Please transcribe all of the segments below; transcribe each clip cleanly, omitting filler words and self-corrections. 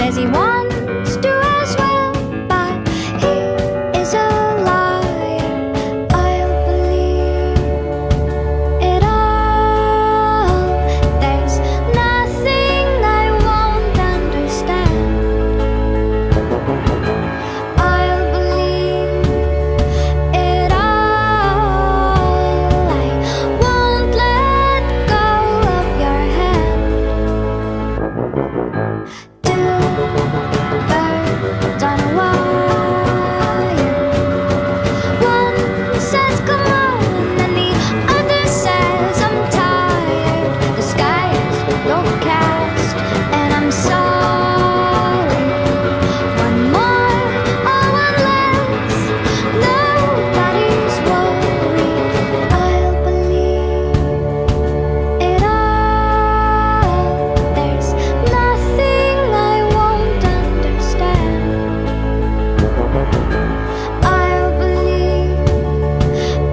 says he wants to as well, but he is a liar. I'll believe it all. There's nothing I won't understand. I'll believe it all. I won't let go of your hand. Two birds on a wire. One says come on, and the other says I'm tired. The sky is overcast, and I'm sorry. One more or one less, nobody's worried. I'll believe it all. There's nothing I won't understand. I'll believe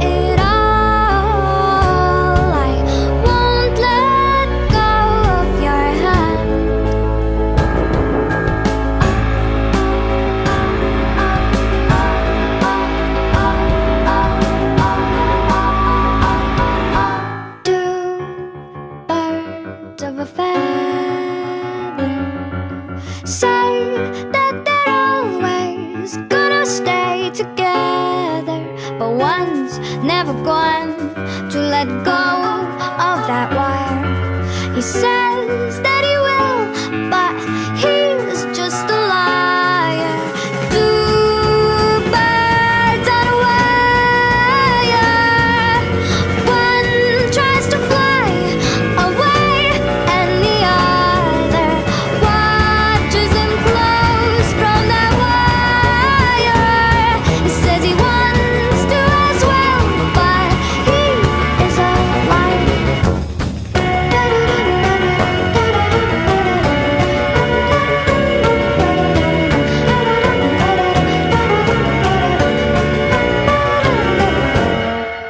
it all. I won't let go of your hand. Two birds of a feather say that they're always gonna stay together, but one's never going to let go of that wire. He says that he will, but he's just a liar. Two birds on a wire. One tries to fly away, and the other watches him close from that wire. He says he wants to as well, but he is a liar.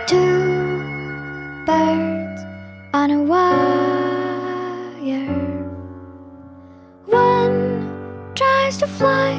Two birds on a wire. One tries to fly